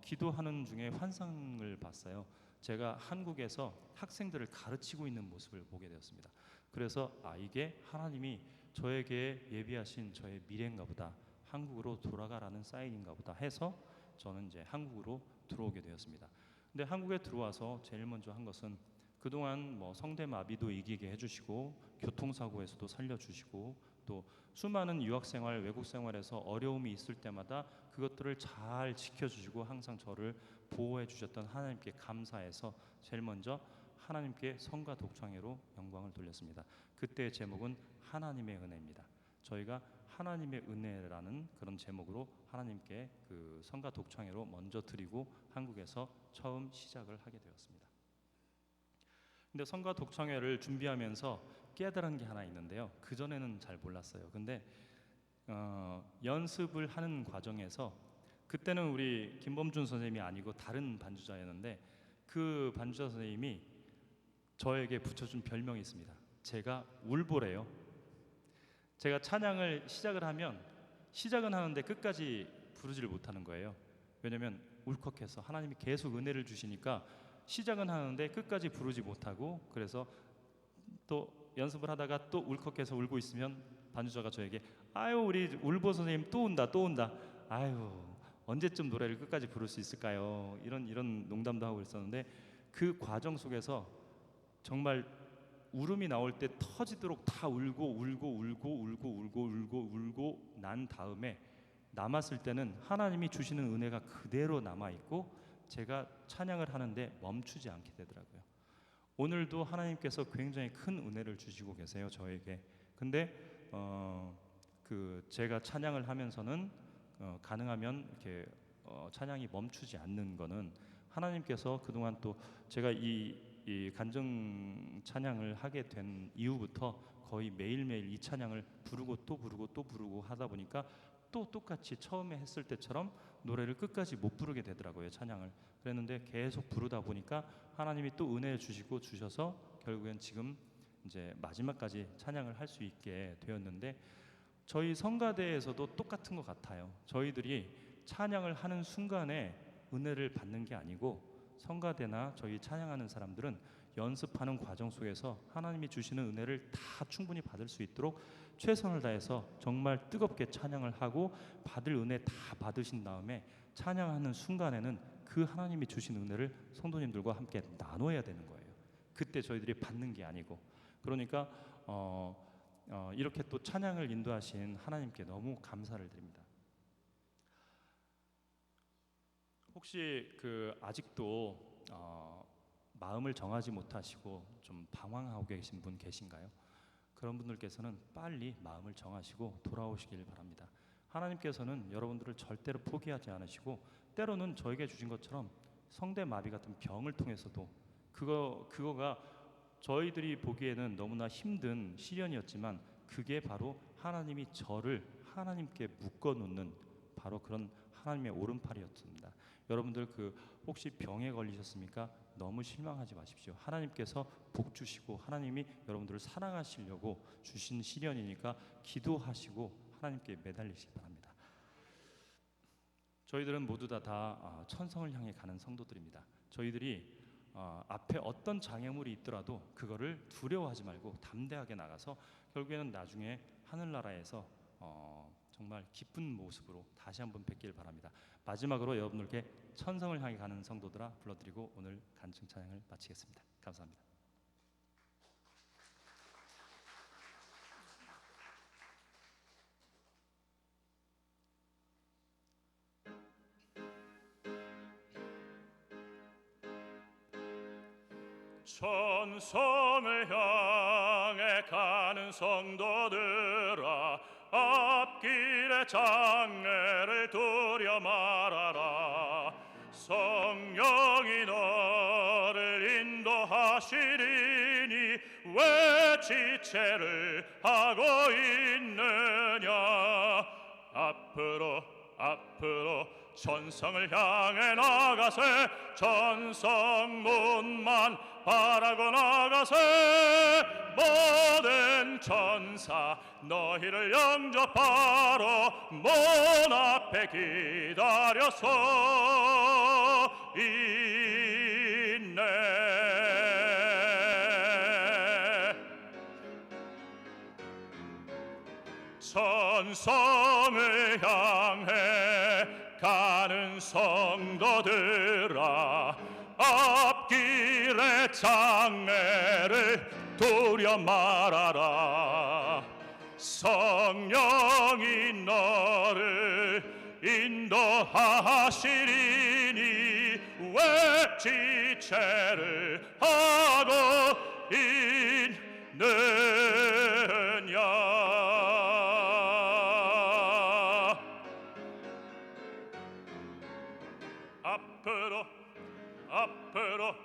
[SPEAKER 1] 기도하는 중에 환상을 봤어요. 제가 한국에서 학생들을 가르치고 있는 모습을 보게 되었습니다. 그래서 이게 하나님이 저에게 예비하신 저의 미래인가 보다, 한국으로 돌아가라는 사인인가 보다 해서 저는 이제 한국으로 들어오게 되었습니다. 근데 한국에 들어와서 제일 먼저 한 것은 그동안 뭐 성대마비도 이기게 해주시고 교통사고에서도 살려주시고 또 수많은 유학생활, 외국생활에서 어려움이 있을 때마다 그것들을 잘 지켜주시고 항상 저를 보호해 주셨던 하나님께 감사해서 제일 먼저 하나님께 성가 독창회로 영광을 돌렸습니다. 그때의 제목은 하나님의 은혜입니다. 저희가 하나님의 은혜라는 그런 제목으로 하나님께 그 성가 독창회로 먼저 드리고 한국에서 처음 시작을 하게 되었습니다. 근데 성가 독창회를 준비하면서 깨달은 게 하나 있는데요. 그 전에는 잘 몰랐어요. 근데 연습을 하는 과정에서 그때는 우리 김범준 선생님이 아니고 다른 반주자였는데 그 반주자 선생님이 저에게 붙여준 별명이 있습니다. 제가 울보래요. 제가 찬양을 시작을 하면 시작은 하는데 끝까지 부르지를 못하는 거예요. 왜냐면 울컥해서 하나님이 계속 은혜를 주시니까 시작은 하는데 끝까지 부르지 못하고 그래서 또 연습을 하다가 또 울컥해서 울고 있으면 반주자가 저에게 우리 울보 선생님 또 온다 언제쯤 노래를 끝까지 부를 수 있을까요? 이런 농담도 하고 있었는데 그 과정 속에서 정말 울음이 나올 때 터지도록 다 울고 난 다음에 남았을 때는 하나님이 주시는 은혜가 그대로 남아있고 제가 찬양을 하는데 멈추지 않게 되더라고요. 오늘도 하나님께서 굉장히 큰 은혜를 주시고 계세요, 저에게. 근데 제가 찬양을 하면서는 가능하면 이렇게 찬양이 멈추지 않는 거는 하나님께서 그동안 또 제가 이 간증 찬양을 하게 된 이후부터 거의 매일매일 이 찬양을 부르고 또 부르고 하다 보니까 또 똑같이 처음에 했을 때처럼 노래를 끝까지 못 부르게 되더라고요, 찬양을. 그랬는데 계속 부르다 보니까 하나님이 또 은혜 주셔서 결국엔 지금 이제 마지막까지 찬양을 할 수 있게 되었는데 저희 성가대에서도 똑같은 것 같아요. 저희들이 찬양을 하는 순간에 은혜를 받는 게 아니고 성가대나 저희 찬양하는 사람들은 연습하는 과정 속에서 하나님이 주시는 은혜를 다 충분히 받을 수 있도록 최선을 다해서 정말 뜨겁게 찬양을 하고 받을 은혜 다 받으신 다음에 찬양하는 순간에는 그 하나님이 주신 은혜를 성도님들과 함께 나눠야 되는 거예요. 그때 저희들이 받는 게 아니고. 그러니까 이렇게 또 찬양을 인도하신 하나님께 너무 감사를 드립니다. 혹시 아직도 마음을 정하지 못하시고 좀 방황하고 계신 분 계신가요? 그런 분들께서는 빨리 마음을 정하시고 돌아오시길 바랍니다. 하나님께서는 여러분들을 절대로 포기하지 않으시고, 때로는 저에게 주신 것처럼 성대마비 같은 병을 통해서도 그거가 저희들이 보기에는 너무나 힘든 시련이었지만 그게 바로 하나님이 저를 하나님께 묶어놓는 바로 그런 하나님의 오른팔이었습니다. 여러분들 혹시 병에 걸리셨습니까? 너무 실망하지 마십시오. 하나님께서 복 주시고 하나님이 여러분들을 사랑하시려고 주신 시련이니까 기도하시고 하나님께 매달리시기 바랍니다. 저희들은 모두 다 천성을 향해 가는 성도들입니다. 저희들이 앞에 어떤 장애물이 있더라도 그거를 두려워하지 말고 담대하게 나가서 결국에는 나중에 하늘나라에서 정말 기쁜 모습으로 다시 한번 뵙길 바랍니다. 마지막으로 여러분들께 천성을 향해 가는 성도들아 불러드리고 오늘 간증 찬양을 마치겠습니다. 감사합니다.
[SPEAKER 3] 천성을 향해 가는 성도들아, 앞길의 장애를 두려 말아라. 성령이 너를 인도하시리니 왜 지체를 하고 있느냐. 앞으로 천성을 향해 나가세. 천성문만 바라고 나가세. 모든 천사 너희를 영접하러 문 앞에 기다려서 있네. 천성을 향해 가는 성도들아, 앞길의 장애를 두려 말아라. 성령이 너를 인도하시리니 왜 지체를 하고 있느냐. 앞으로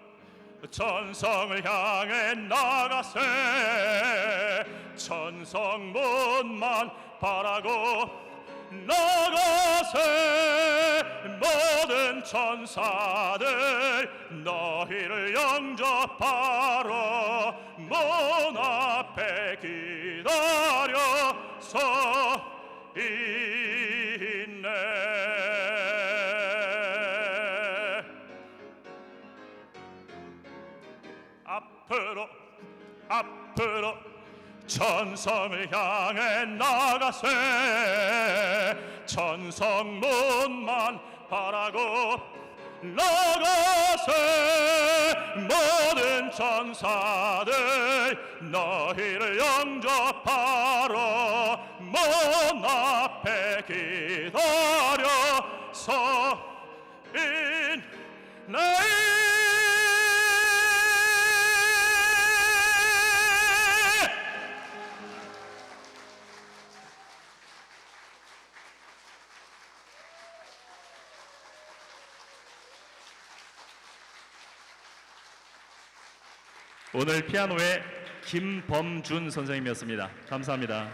[SPEAKER 3] 천성을 향해 나가세. 천성문만 바라고 나가세. 모든 천사들 너희를 영접하러 문 앞에 기다려서 있네. 앞으로 천성을 향해 나가세. 천성문만 바라고 나가세. 모든 천사들 너희를 영접하러 문 앞에 기다려서 있네.
[SPEAKER 1] 오늘 피아노의 김범준 선생님이었습니다. 감사합니다.